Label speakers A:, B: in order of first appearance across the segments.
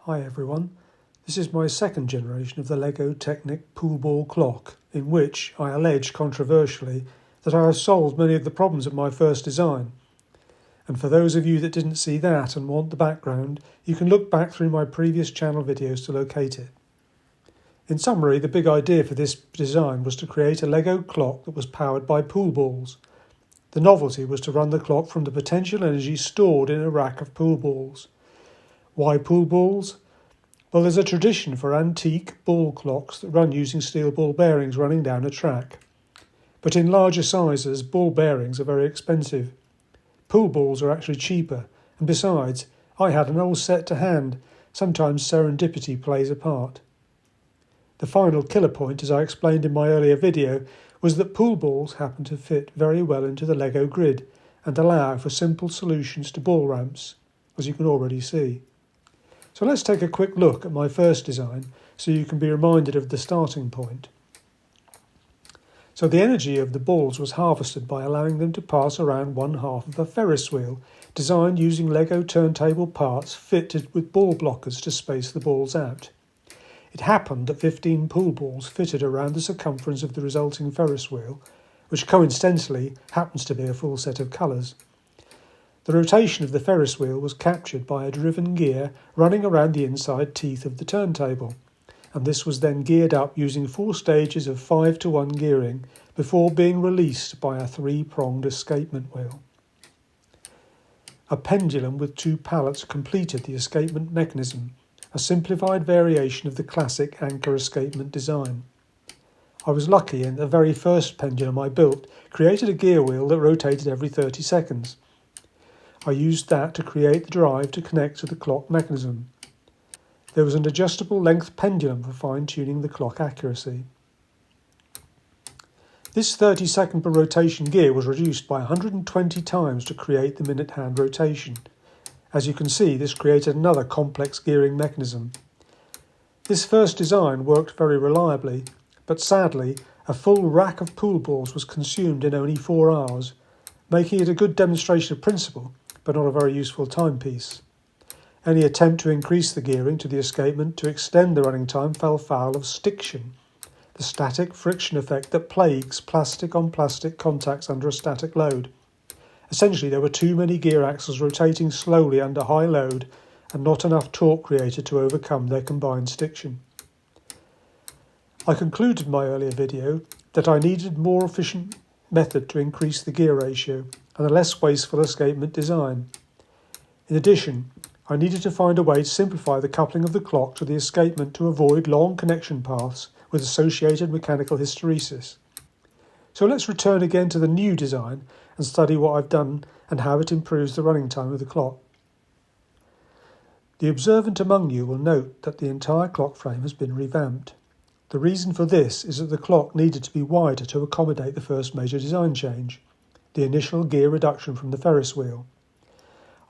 A: Hi everyone, this is my second generation of the Lego Technic pool ball clock, in which I allege controversially that I have solved many of the problems of my first design. And for those of you that didn't see that and want the background, you can look back through my previous channel videos to locate it. In summary, the big idea for this design was to create a Lego clock that was powered by pool balls. The novelty was to run the clock from the potential energy stored in a rack of pool balls. Why pool balls? Well, there's a tradition for antique ball clocks that run using steel ball bearings running down a track. But in larger sizes, ball bearings are very expensive. Pool balls are actually cheaper, and besides, I had an old set to hand. Sometimes serendipity plays a part. The final killer point, as I explained in my earlier video, was that pool balls happen to fit very well into the Lego grid and allow for simple solutions to ball ramps, as you can already see. So let's take a quick look at my first design so you can be reminded of the starting point. So the energy of the balls was harvested by allowing them to pass around one half of a Ferris wheel, designed using Lego turntable parts fitted with ball blockers to space the balls out. It happened that 15 pool balls fitted around the circumference of the resulting Ferris wheel, which coincidentally happens to be a full set of colours. The rotation of the Ferris wheel was captured by a driven gear running around the inside teeth of the turntable, and this was then geared up using 4 stages of 5-to-1 gearing before being released by a 3-pronged escapement wheel. A pendulum with 2 pallets completed the escapement mechanism, a simplified variation of the classic anchor escapement design. I was lucky in the very first pendulum I built created a gear wheel that rotated every 30 seconds. I used that to create the drive to connect to the clock mechanism. There was an adjustable length pendulum for fine-tuning the clock accuracy. This 30-second per rotation gear was reduced by 120 times to create the minute hand rotation. As you can see, this created another complex gearing mechanism. This first design worked very reliably, but sadly, a full rack of pool balls was consumed in only 4 hours, making it a good demonstration of principle, but not a very useful timepiece. Any attempt to increase the gearing to the escapement to extend the running time fell foul of stiction, the static friction effect that plagues plastic-on-plastic contacts under a static load. Essentially, there were too many gear axles rotating slowly under high load and not enough torque created to overcome their combined stiction. I concluded my earlier video that I needed a more efficient method to increase the gear ratio and a less wasteful escapement design. In addition, I needed to find a way to simplify the coupling of the clock to the escapement to avoid long connection paths with associated mechanical hysteresis. So let's return again to the new design and study what I've done and how it improves the running time of the clock. The observant among you will note that the entire clock frame has been revamped. The reason for this is that the clock needed to be wider to accommodate the first major design change, the initial gear reduction from the Ferris wheel.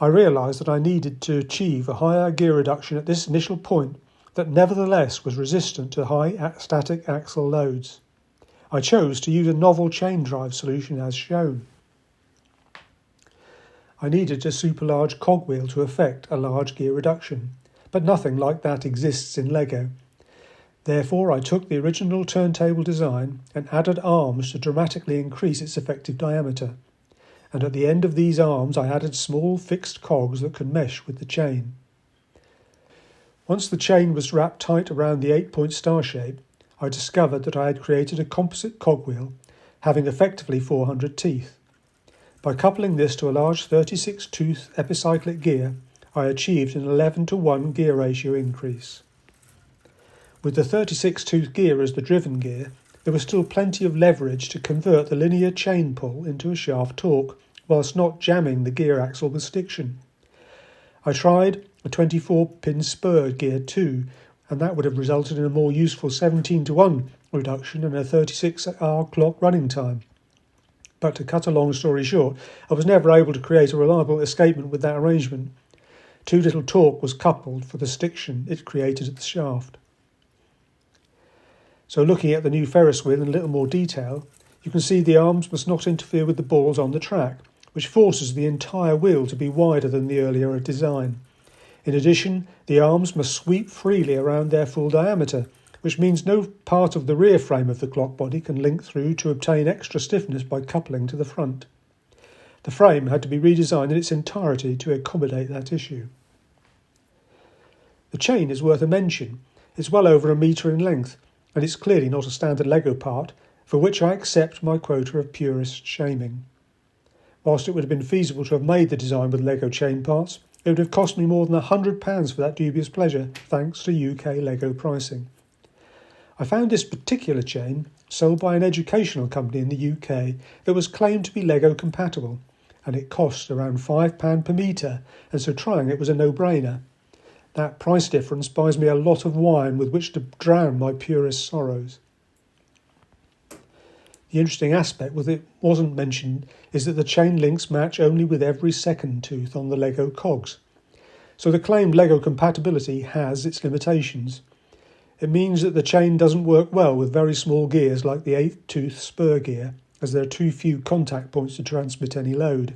A: I realised that I needed to achieve a higher gear reduction at this initial point that nevertheless was resistant to high static axle loads. I chose to use a novel chain drive solution as shown. I needed a super large cogwheel to effect a large gear reduction, but nothing like that exists in Lego. Therefore, I took the original turntable design and added arms to dramatically increase its effective diameter. And at the end of these arms, I added small fixed cogs that could mesh with the chain. Once the chain was wrapped tight around the 8-point star shape, I discovered that I had created a composite cogwheel having effectively 400 teeth. By coupling this to a large 36-tooth epicyclic gear, I achieved an 11-to-1 gear ratio increase. With the 36-tooth gear as the driven gear, there was still plenty of leverage to convert the linear chain pull into a shaft torque, whilst not jamming the gear axle with stiction. I tried a 24-pin spurred gear too, and that would have resulted in a more useful 17-to-1 reduction and a 36-hour clock running time. But to cut a long story short, I was never able to create a reliable escapement with that arrangement. Too little torque was coupled for the stiction it created at the shaft. So looking at the new Ferris wheel in a little more detail, you can see the arms must not interfere with the balls on the track, which forces the entire wheel to be wider than the earlier design. In addition, the arms must sweep freely around their full diameter, which means no part of the rear frame of the clock body can link through to obtain extra stiffness by coupling to the front. The frame had to be redesigned in its entirety to accommodate that issue. The chain is worth a mention. It's well over 1 metre in length, and it's clearly not a standard Lego part, for which I accept my quota of purist shaming. Whilst it would have been feasible to have made the design with Lego chain parts, it would have cost me more than £100 for that dubious pleasure, thanks to UK Lego pricing. I found this particular chain, sold by an educational company in the UK, that was claimed to be Lego compatible, and it cost around £5 per metre, and so trying it was a no-brainer. That price difference buys me a lot of wine with which to drown my purist sorrows. The interesting aspect that wasn't mentioned is that the chain links match only with every second tooth on the Lego cogs. So the claimed Lego compatibility has its limitations. It means that the chain doesn't work well with very small gears like the 8th tooth spur gear, as there are too few contact points to transmit any load.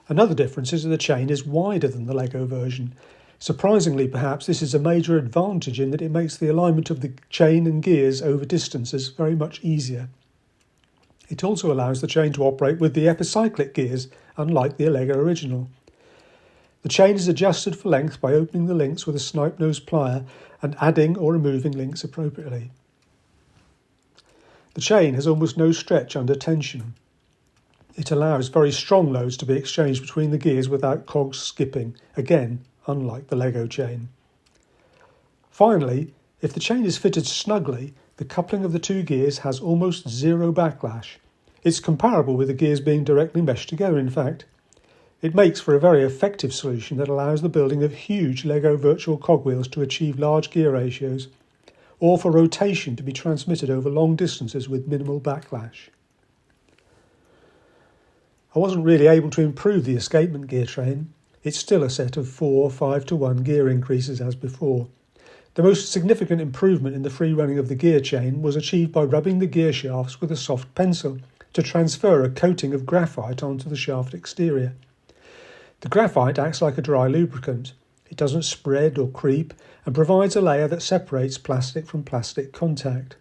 A: Another difference is that the chain is wider than the Lego version. Surprisingly, perhaps, this is a major advantage in that it makes the alignment of the chain and gears over distances very much easier. It also allows the chain to operate with the epicyclic gears, unlike the Lego original. The chain is adjusted for length by opening the links with a snipe nose plier and adding or removing links appropriately. The chain has almost no stretch under tension. It allows very strong loads to be exchanged between the gears without cogs skipping, again, unlike the Lego chain. Finally, if the chain is fitted snugly, the coupling of the two gears has almost zero backlash. It's comparable with the gears being directly meshed together, in fact. It makes for a very effective solution that allows the building of huge Lego virtual cogwheels to achieve large gear ratios, or for rotation to be transmitted over long distances with minimal backlash. I wasn't really able to improve the escapement gear train. It's still a set of 4 5-to-1 gear increases as before. The most significant improvement in the free running of the gear chain was achieved by rubbing the gear shafts with a soft pencil to transfer a coating of graphite onto the shaft exterior. The graphite acts like a dry lubricant. It doesn't spread or creep and provides a layer that separates plastic from plastic contact.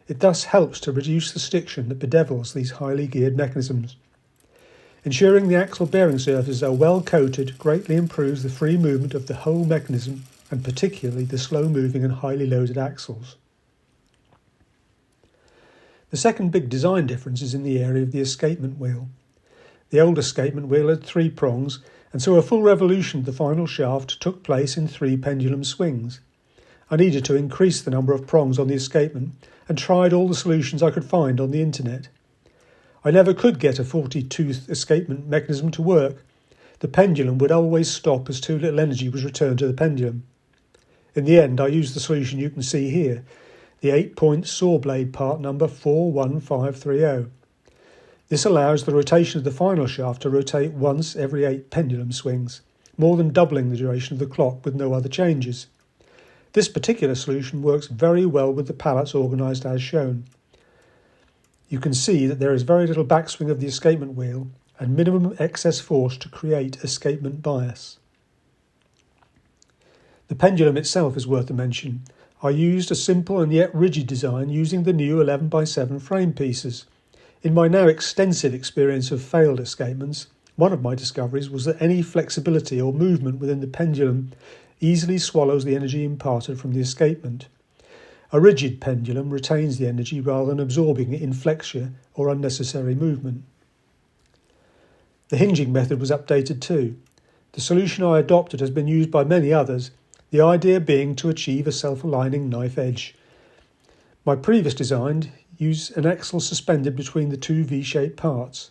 A: It thus helps to reduce the stiction that bedevils these highly geared mechanisms. Ensuring the axle bearing surfaces are well coated greatly improves the free movement of the whole mechanism and particularly the slow moving and highly loaded axles. The second big design difference is in the area of the escapement wheel. The old escapement wheel had 3 prongs, and so a full revolution of the final shaft took place in 3 pendulum swings. I needed to increase the number of prongs on the escapement and tried all the solutions I could find on the internet. I never could get a 40-tooth escapement mechanism to work. The pendulum would always stop as too little energy was returned to the pendulum. In the end, I used the solution you can see here, the 8-point saw blade part number 41530. This allows the rotation of the final shaft to rotate once every 8 pendulum swings, more than doubling the duration of the clock with no other changes. This particular solution works very well with the pallets organised as shown. You can see that there is very little backswing of the escapement wheel and minimum excess force to create escapement bias. The pendulum itself is worth a mention. I used a simple and yet rigid design using the new 11x7 frame pieces. In my now extensive experience of failed escapements, one of my discoveries was that any flexibility or movement within the pendulum easily swallows the energy imparted from the escapement. A rigid pendulum retains the energy rather than absorbing it in flexure or unnecessary movement. The hinging method was updated too. The solution I adopted has been used by many others, the idea being to achieve a self-aligning knife edge. My previous design used an axle suspended between the 2 V-shaped parts.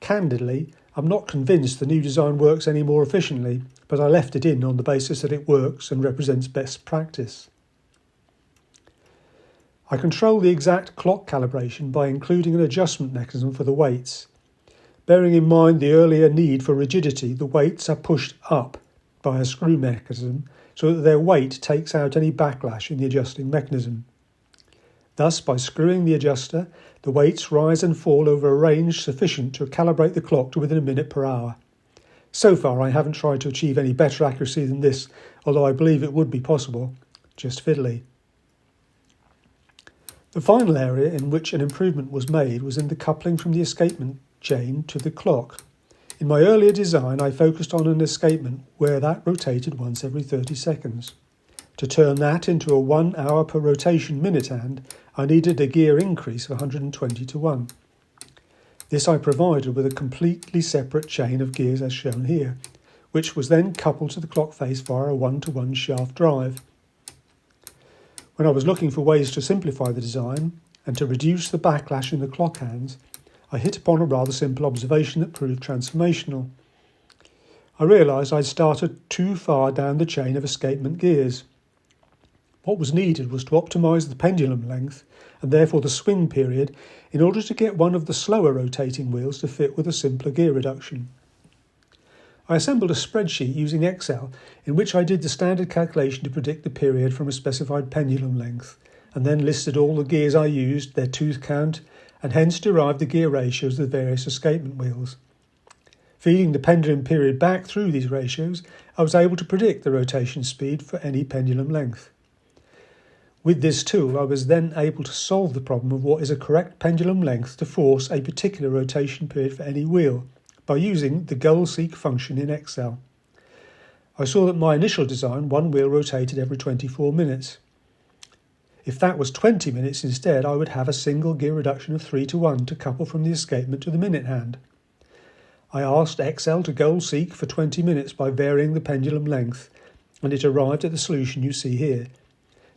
A: Candidly, I'm not convinced the new design works any more efficiently, but I left it in on the basis that it works and represents best practice. I control the exact clock calibration by including an adjustment mechanism for the weights. Bearing in mind the earlier need for rigidity, the weights are pushed up by a screw mechanism so that their weight takes out any backlash in the adjusting mechanism. Thus, by screwing the adjuster, the weights rise and fall over a range sufficient to calibrate the clock to within a minute per hour. So far I haven't tried to achieve any better accuracy than this, although I believe it would be possible, just fiddly. The final area in which an improvement was made was in the coupling from the escapement chain to the clock. In my earlier design I focused on an escapement where that rotated once every 30 seconds. To turn that into a 1 hour per rotation minute hand, I needed a gear increase of 120 to 1. This I provided with a completely separate chain of gears as shown here, which was then coupled to the clock face via a 1-to-1 shaft drive. When I was looking for ways to simplify the design and to reduce the backlash in the clock hands, I hit upon a rather simple observation that proved transformational. I realised I'd started too far down the chain of escapement gears. What was needed was to optimise the pendulum length and therefore the swing period in order to get one of the slower rotating wheels to fit with a simpler gear reduction. I assembled a spreadsheet using Excel in which I did the standard calculation to predict the period from a specified pendulum length and then listed all the gears I used, their tooth count, and hence derived the gear ratios of the various escapement wheels. Feeding the pendulum period back through these ratios, I was able to predict the rotation speed for any pendulum length. With this tool, I was then able to solve the problem of what is a correct pendulum length to force a particular rotation period for any wheel by using the goal-seek function in Excel. I saw that my initial design, one wheel rotated every 24 minutes. If that was 20 minutes instead, I would have a single gear reduction of 3-to-1 to couple from the escapement to the minute hand. I asked Excel to goal-seek for 20 minutes by varying the pendulum length, and it arrived at the solution you see here.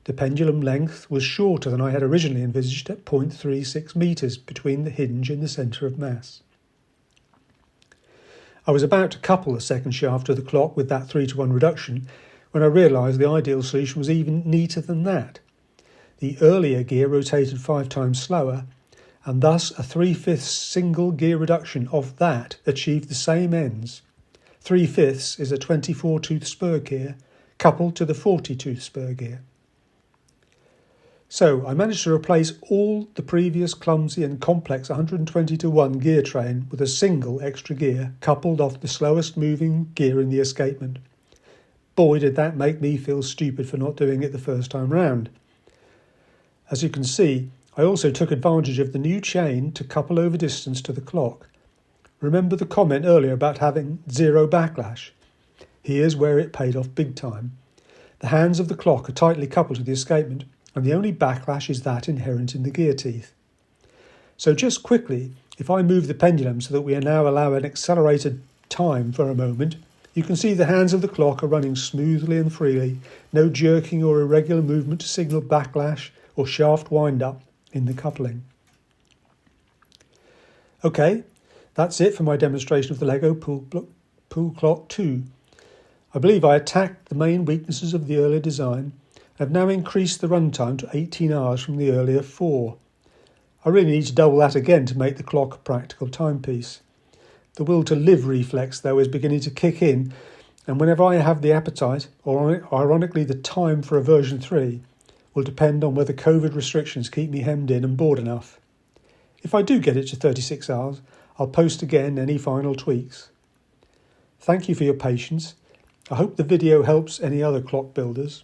A: The pendulum length was shorter than I had originally envisaged at 0.36 metres between the hinge and the centre of mass. I was about to couple the second shaft of the clock with that 3-to-1 reduction when I realised the ideal solution was even neater than that. The earlier gear rotated 5 times slower, and thus a 3/5 single gear reduction of that achieved the same ends. 3/5 is a 24-tooth spur gear coupled to the 40-tooth spur gear. So I managed to replace all the previous clumsy and complex 120-to-1 gear train with a single extra gear coupled off the slowest moving gear in the escapement. Boy, did that make me feel stupid for not doing it the first time round. As you can see, I also took advantage of the new chain to couple over distance to the clock. Remember the comment earlier about having zero backlash? Here's where it paid off big time. The hands of the clock are tightly coupled to the escapement, and the only backlash is that inherent in the gear teeth. So just quickly, if I move the pendulum so that we now allow an accelerated time for a moment, you can see the hands of the clock are running smoothly and freely, no jerking or irregular movement to signal backlash or shaft wind-up in the coupling. Okay, that's it for my demonstration of the Lego Pool Clock 2. I believe I attacked the main weaknesses of the earlier design and have now increased the runtime to 18 hours from the earlier 4. I really need to double that again to make the clock a practical timepiece. The will to live reflex, though, is beginning to kick in, and whenever I have the appetite, or ironically the time for a version 3, will depend on whether COVID restrictions keep me hemmed in and bored enough. If I do get it to 36 hours, I'll post again any final tweaks. Thank you for your patience. I hope the video helps any other clock builders.